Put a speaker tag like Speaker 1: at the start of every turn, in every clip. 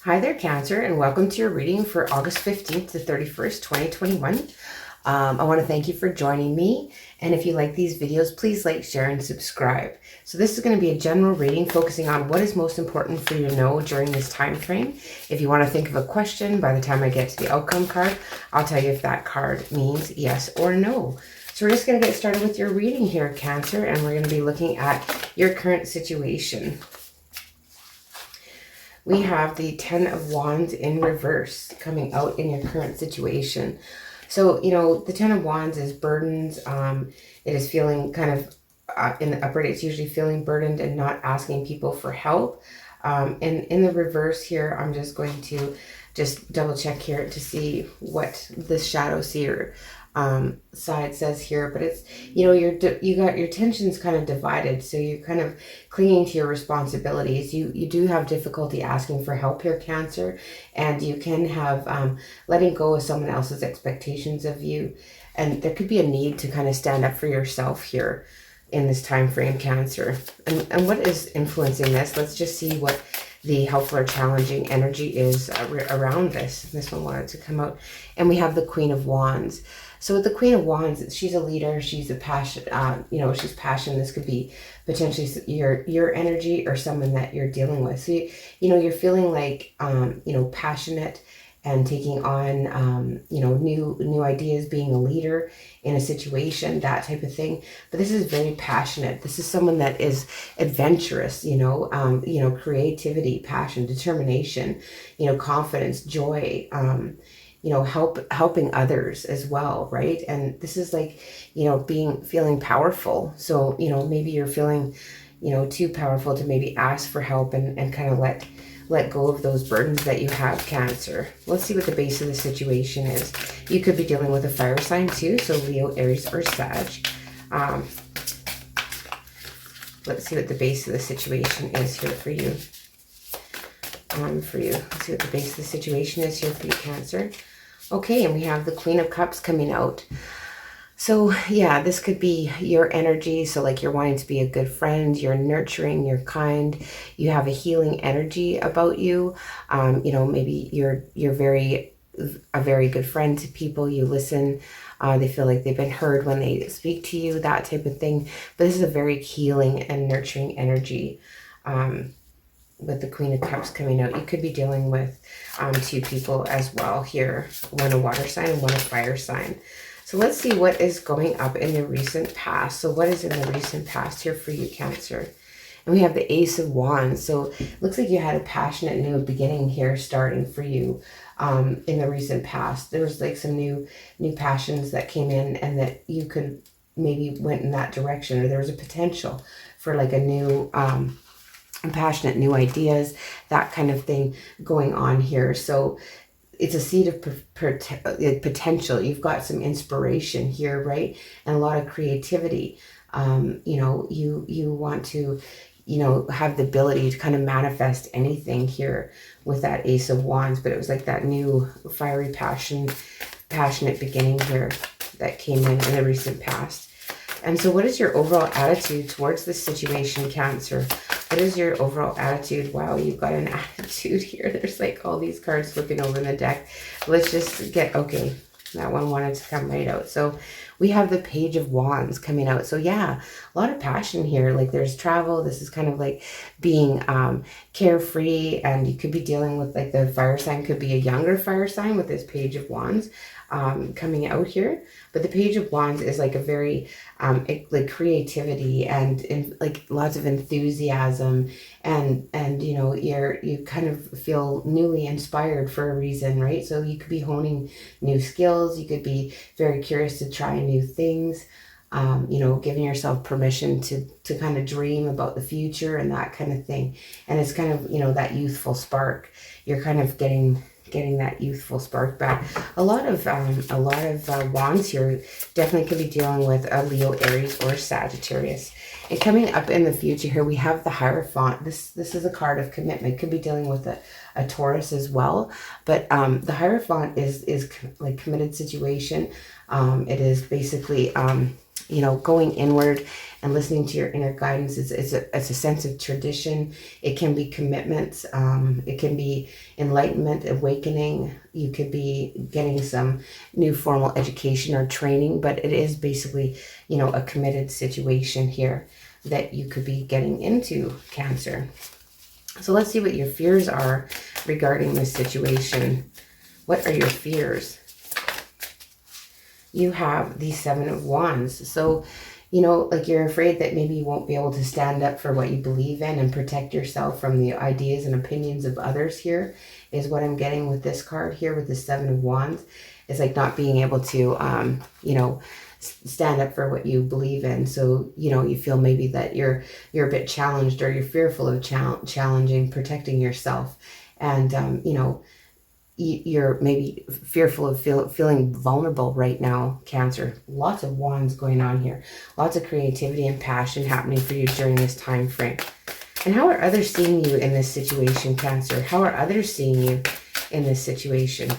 Speaker 1: Hi there, Cancer, and welcome to your reading for August 15th to 31st, 2021. I want to thank you for joining me, and if you like these videos, please like, share, and subscribe. So this is going to be a general reading focusing on what is most important for you to know during this time frame. If you want to think of a question, by the time I get to the outcome card, I'll tell you if that card means yes or no. So we're just going to get started with your reading here, Cancer, and we're going to be looking at your current situation. We have the Ten of Wands in reverse coming out in your current situation. So, you know, the Ten of Wands is burdens. It is feeling kind of, in the upward, it's usually feeling burdened and not asking people for help. And in the reverse here, I'm just going to just double check here to see what the shadow seer side says here, but it's, you know, you got your tensions kind of divided, so you're kind of clinging to your responsibilities. You do have difficulty asking for help here, Cancer, and you can have letting go of someone else's expectations of you, and there could be a need to kind of stand up for yourself here in this time frame, Cancer. And what is influencing this? Let's just see what the helpful or challenging energy is around this. This one wanted to come out, and we have the Queen of Wands. So with the Queen of Wands, she's a leader. She's a passion. You know, she's passion. This could be potentially your energy or someone that you're dealing with. So you know, you're feeling like you know, passionate and taking on you know, new ideas, being a leader in a situation, that type of thing. But this is very passionate. This is someone that is adventurous. You know, creativity, passion, determination. You know, confidence, joy. You know, helping others as well, right? And this is like, you know, feeling powerful. So, you know, maybe you're feeling, you know, too powerful to maybe ask for help and kind of let go of those burdens that you have, Cancer. Let's see what the base of the situation is. You could be dealing with a fire sign too, so Leo, Aries, or Sag. Let's see what the base of the situation is here for you. Let's see what the base of the situation is here for you, Cancer. Okay, and we have the Queen of Cups coming out. So yeah, this could be your energy. So like, you're wanting to be a good friend, you're nurturing, you're kind, you have a healing energy about you. You know, maybe you're a very good friend to people. You listen. They feel like they've been heard when they speak to you, that type of thing. But this is a very healing and nurturing energy. With the Queen of Cups coming out, you could be dealing with two people as well here, one a water sign and one a fire sign. So let's see what is going up in the recent past. So what is in the recent past here for you, Cancer? And we have the Ace of Wands. So it looks like you had a passionate new beginning here starting for you in the recent past. There was like some new passions that came in, and that you could maybe went in that direction, or there was a potential for like a new passionate new ideas, that kind of thing going on here. So it's a seed of potential. You've got some inspiration here, right? And a lot of creativity. You know, you want to, you know, have the ability to kind of manifest anything here with that Ace of Wands. But it was like that new fiery passionate beginning here that came in the recent past. And so what is your overall attitude towards this situation, Cancer? What is your overall attitude? Wow, you've got an attitude here. There's like all these cards flipping over in the deck. Let's just get, okay, that one wanted to come right out. So we have the Page of Wands coming out. So yeah, a lot of passion here. Like, there's travel. This is kind of like being carefree, and you could be dealing with, like, the fire sign could be a younger fire sign with this Page of Wands coming out here. But the Page of Wands is like a very like creativity and like lots of enthusiasm, and you know, you kind of feel newly inspired for a reason, right? So you could be honing new skills. You could be very curious to try new things. You know, giving yourself permission to kind of dream about the future and that kind of thing. And it's kind of, you know, that youthful spark. You're kind of getting that youthful spark back. A lot of wands here definitely could be dealing with a Leo, Aries, or Sagittarius. And coming up in the future here, we have the Hierophant. This is a card of commitment. Could be dealing with a Taurus as well. But the Hierophant is like committed situation. It is basically you know, going inward and listening to your inner guidance. It's a sense of tradition. It can be commitments. It can be enlightenment, awakening. You could be getting some new formal education or training, but it is basically, you know, a committed situation here that you could be getting into, Cancer. So let's see what your fears are regarding this situation. What are your fears? You have the Seven of Wands. So, you know, like you're afraid that maybe you won't be able to stand up for what you believe in and protect yourself from the ideas and opinions of others here, is what I'm getting with this card here with the Seven of Wands. It's like not being able to, you know, stand up for what you believe in. So, you know, you feel maybe that you're a bit challenged, or you're fearful of challenging, protecting yourself. And, you know, you're maybe fearful of feeling vulnerable right now, Cancer. Lots of wands going on here. Lots of creativity and passion happening for you during this time frame. And how are others seeing you in this situation, Cancer? How are others seeing you in this situation?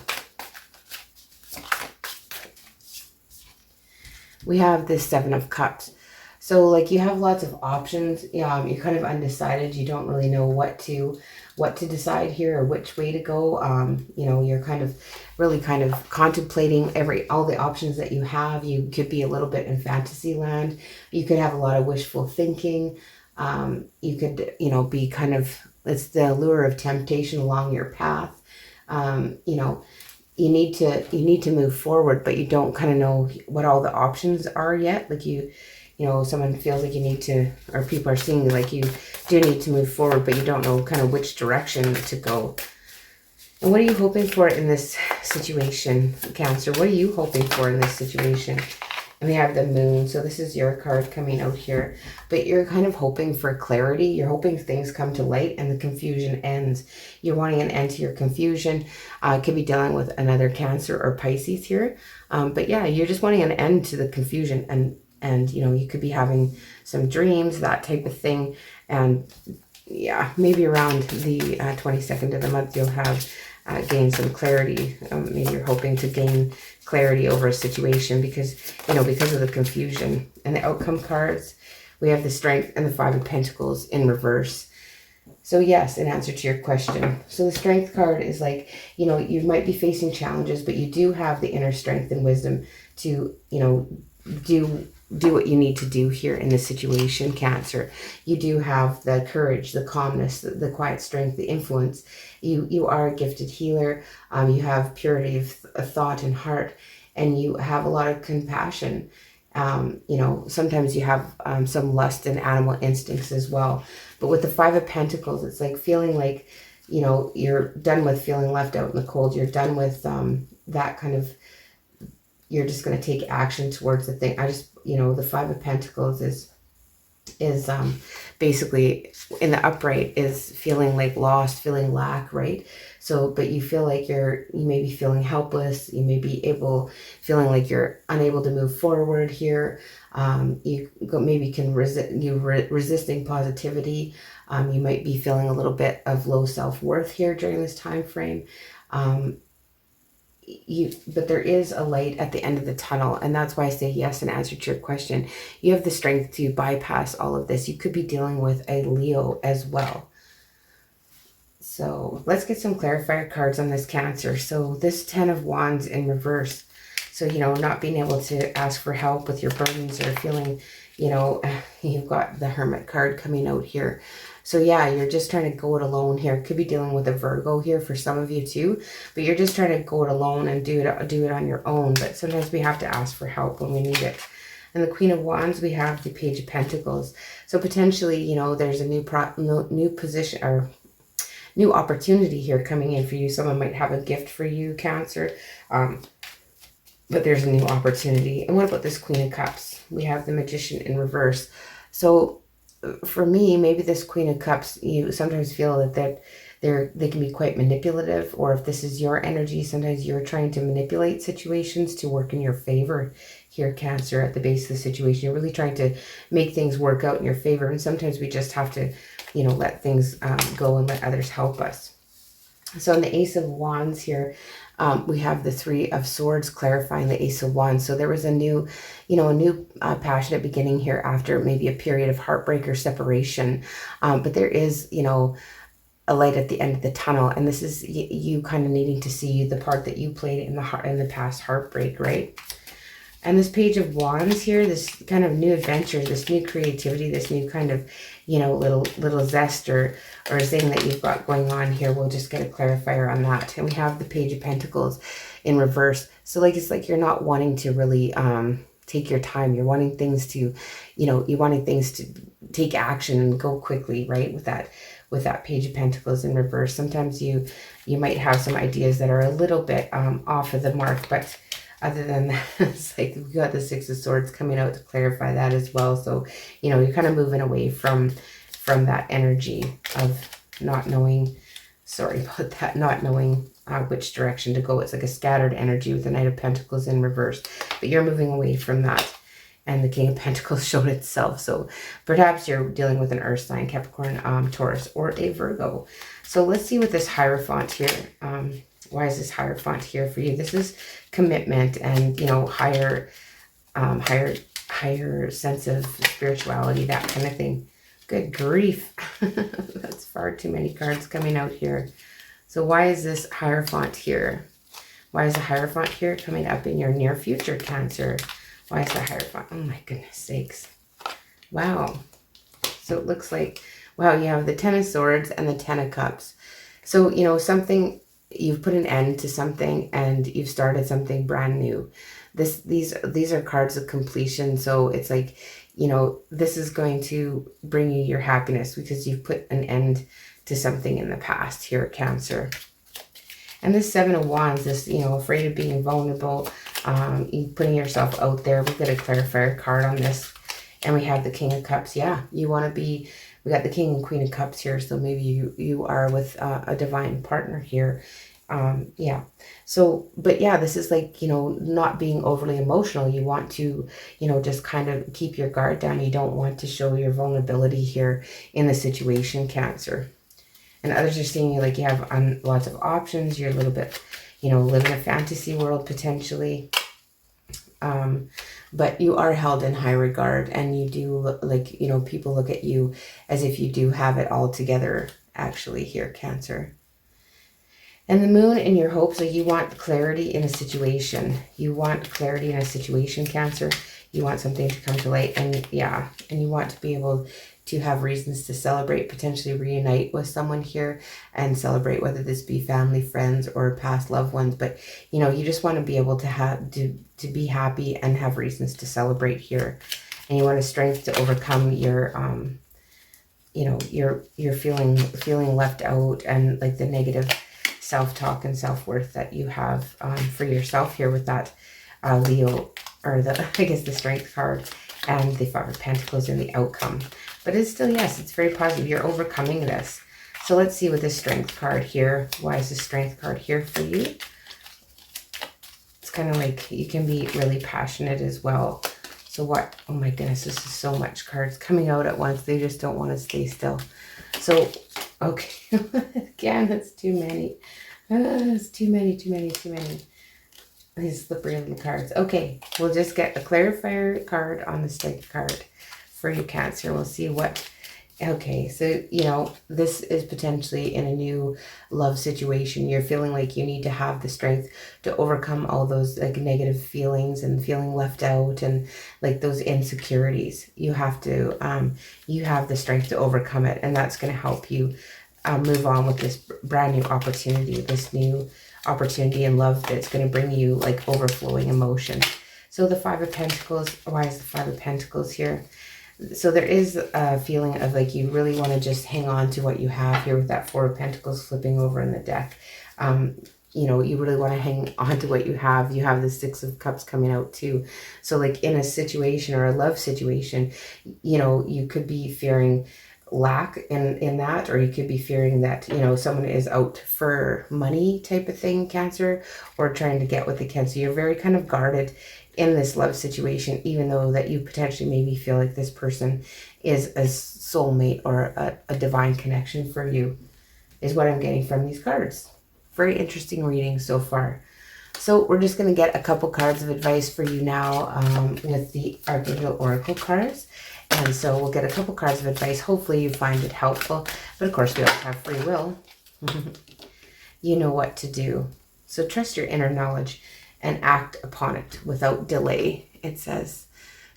Speaker 1: We have this Seven of Cups. So like you have lots of options. You're kind of undecided. You don't really know what to decide here, or which way to go. You know, you're kind of really kind of contemplating all the options that you have. You could be a little bit in fantasy land. You could have a lot of wishful thinking. You could, you know, be kind of, it's the allure of temptation along your path. You know, you need to move forward, but you don't kind of know what all the options are yet. Like you know, someone feels like you need to, or people are seeing like you do need to move forward, but you don't know kind of which direction to go. And what are you hoping for in this situation, Cancer? What are you hoping for in this situation? And we have the Moon. So this is your card coming out here, but you're kind of hoping for clarity. You're hoping things come to light and the confusion ends. You're wanting an end to your confusion. Could be dealing with another Cancer or Pisces here. But yeah, you're just wanting an end to the confusion, and you know, you could be having some dreams, that type of thing. And yeah, maybe around the 22nd of the month, you'll have gained some clarity. Maybe you're hoping to gain clarity over a situation because, you know, because of the confusion. And the outcome cards, we have the Strength and the Five of Pentacles in reverse. So yes, in answer to your question. So the Strength card is like, you know, you might be facing challenges, but you do have the inner strength and wisdom to, you know, do what you need to do here in this situation, Cancer. You do have the courage, the calmness, the quiet strength, the influence. You are a gifted healer. You have purity of thought and heart, and you have a lot of compassion. You know, sometimes you have some lust and animal instincts as well. But with the Five of Pentacles, it's like feeling like, you know, you're done with feeling left out in the cold. You're done with that kind of, you're just going to take action towards the thing. You know, the Five of Pentacles is basically in the upright is feeling like lost, feeling lack, right? So, but you feel like you may be feeling helpless. You may be feeling like you're unable to move forward here. You maybe can resisting positivity. You might be feeling a little bit of low self-worth here during this time frame. But there is a light at the end of the tunnel, and that's why I say yes in answer to your question. You have the strength to bypass all of this. You could be dealing with a Leo as well. So let's get some clarifier cards on this, Cancer. So this Ten of Wands in reverse. So, you know, not being able to ask for help with your burdens, or feeling, you know, you've got the Hermit card coming out here. So yeah, you're just trying to go it alone here. Could be dealing with a Virgo here for some of you too, but you're just trying to go it alone and do it on your own. But sometimes we have to ask for help when we need it. And the Queen of Wands, we have the Page of Pentacles. So potentially, you know, there's a new position or new opportunity here coming in for you. Someone might have a gift for you, Cancer. But there's a new opportunity. And what about this Queen of Cups? We have the Magician in reverse. So for me, maybe this Queen of Cups, you sometimes feel that they can be quite manipulative, or if this is your energy, sometimes you're trying to manipulate situations to work in your favor here, Cancer, at the base of the situation. You're really trying to make things work out in your favor, and sometimes we just have to, you know, let things go and let others help us. So in the Ace of Wands here, We have the Three of Swords clarifying the Ace of Wands. So there was a new, passionate beginning here after maybe a period of heartbreak or separation. But there is, a light at the end of the tunnel, and this is you kind of needing to see the part that you played in the past heartbreak, right? And this Page of Wands here, this kind of new adventure, this new creativity, this new kind of, little zest or thing that you've got going on here. We'll just get a clarifier on that. And we have the Page of Pentacles in reverse. So it's like you're not wanting to really take your time. You're wanting things to, you're wanting things to take action and go quickly, right? With that Page of Pentacles in reverse. Sometimes you might have some ideas that are a little bit off of the mark, but other than that, it's like we've got the Six of Swords coming out to clarify that as well. So, you're kind of moving away from that energy of not knowing, not knowing which direction to go. It's like a scattered energy with the Knight of Pentacles in reverse, but you're moving away from that. And the King of Pentacles showed itself. So perhaps you're dealing with an Earth sign, Capricorn, Taurus, or a Virgo. So let's see what this Hierophant here, why is this Hierophant here for you? This is commitment and, higher sense of spirituality, that kind of thing. Good grief. That's far too many cards coming out here. So why is this Hierophant here? Why is the Hierophant here coming up in your near future, Cancer? Why is the Hierophant? Oh my goodness sakes. Wow. So it looks like, wow, you have the Ten of Swords and the Ten of Cups. So, something, you've put an end to something and you've started something brand new. These are cards of completion. So it's like, this is going to bring you your happiness because you've put an end to something in the past here at Cancer. And this Seven of Wands, this, afraid of being vulnerable, putting yourself out there. We've got a clarifier card on this. And we have the King of Cups. Yeah, you want to be, we got the King and Queen of Cups here. So maybe you are with a divine partner here. Yeah. So, but yeah, this is like, not being overly emotional. You want to, just kind of keep your guard down. You don't want to show your vulnerability here in the situation, Cancer. And others are seeing you like you have lots of options. You're a little bit, live in a fantasy world potentially. But you are held in high regard and you do look like, people look at you as if you do have it all together actually here, Cancer. And the Moon in your hopes, like you want clarity in a situation. You want clarity in a situation, Cancer. You want something to come to light and yeah, and you want to be able to have reasons to celebrate, potentially reunite with someone here and celebrate, whether this be family, friends, or past loved ones. But, you just want to be able to have, to be happy and have reasons to celebrate here. And you want a strength to overcome your, you're feeling left out and like the negative self-talk and self-worth that you have for yourself here with that Leo, or the Strength card and the Five of Pentacles in the outcome. But it's still, yes, it's very positive. You're overcoming this. So let's see with this Strength card here. Why is the Strength card here for you? It's kind of like you can be really passionate as well. So what? Oh my goodness, this is so much cards coming out at once. They just don't want to stay still. So, okay. Again, it's too many. It's too many. These slippery little cards. Okay, we'll just get a clarifier card on the Strength card for you, Cancer. We'll see what... Okay, so, this is potentially in a new love situation. You're feeling like you need to have the strength to overcome all those like negative feelings and feeling left out and like those insecurities. You have to, you have the strength to overcome it. And that's going to help you move on with this brand new opportunity, this new opportunity in love that's going to bring you like overflowing emotion. So the Five of Pentacles, why is the Five of Pentacles here? So there is a feeling of like you really want to just hang on to what you have here with that Four of Pentacles flipping over in the deck. You really want to hang on to what you have. You have the Six of Cups coming out too. So like in a situation or a love situation, you could be fearing lack in that, or you could be fearing that, someone is out for money type of thing, Cancer, or trying to get what they can. So you're very kind of guarded in this love situation, even though that you potentially maybe feel like this person is a soulmate or a divine connection for you, is what I'm getting from these cards. Very interesting reading so far. So we're just going to get a couple cards of advice for you now with the Archangel Oracle cards. And so we'll get a couple cards of advice. Hopefully you find it helpful. But of course, we also have free will. You know what to do. So trust your inner knowledge and act upon it without delay. It says,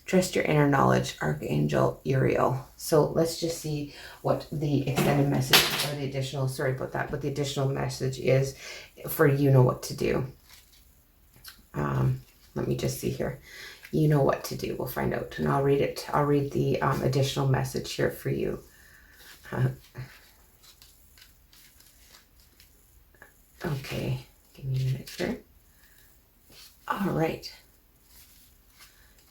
Speaker 1: trust your inner knowledge, Archangel Uriel. So let's just see what the extended message or the additional, sorry about that, what the additional message is for you know what to do. Let me just see here. You know what to do. We'll find out. And I'll read it. I'll read the additional message here for you. Okay. Give me a minute here. All right.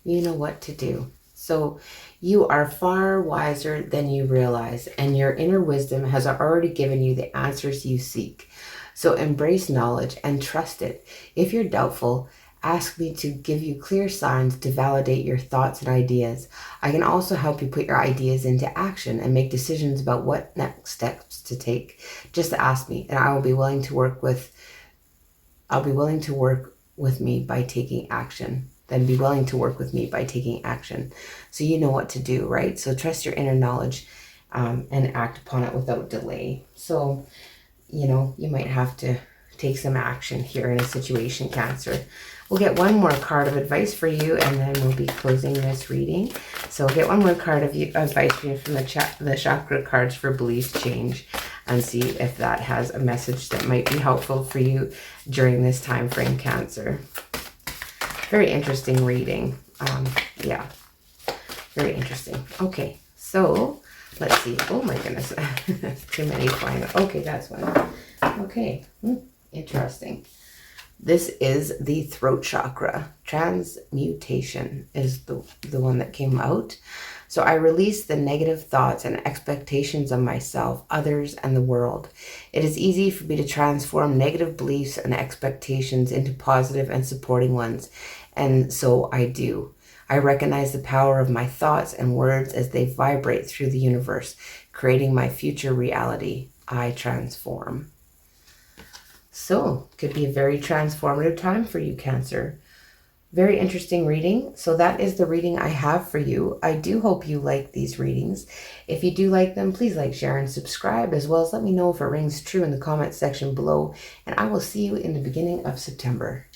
Speaker 1: You know what to do. So you are far wiser than you realize, and your inner wisdom has already given you the answers you seek. So embrace knowledge and trust it. If you're doubtful, ask me to give you clear signs to validate your thoughts and ideas. I can also help you put your ideas into action and make decisions about what next steps to take. Just ask me, and I will be willing to work with me by taking action. Then be willing to work with me by taking action. So you know what to do, right? So trust your inner knowledge and act upon it without delay. So, you know, you might have to take some action here in a situation, Cancer. We'll get one more card of advice for you, and then we'll be closing this reading. So we'll get one more card of advice for you from the chakra cards for belief change, and see if that has a message that might be helpful for you during this time frame, Cancer. Very interesting reading. Yeah, very interesting. Okay, so let's see. Oh my goodness, too many flying. Okay, that's one. Okay, interesting. This is the throat chakra. Transmutation is the one that came out. So I release the negative thoughts and expectations of myself, others, and the world. It is easy for me to transform negative beliefs and expectations into positive and supporting ones. And so I do. I recognize the power of my thoughts and words as they vibrate through the universe, creating my future reality. I transform. So, could be a very transformative time for you, Cancer. Very interesting reading. So that is the reading I have for you. I do hope you like these readings. If you do like them, please like, share, and subscribe, as well as let me know if it rings true in the comment section below. And I will see you in the beginning of September.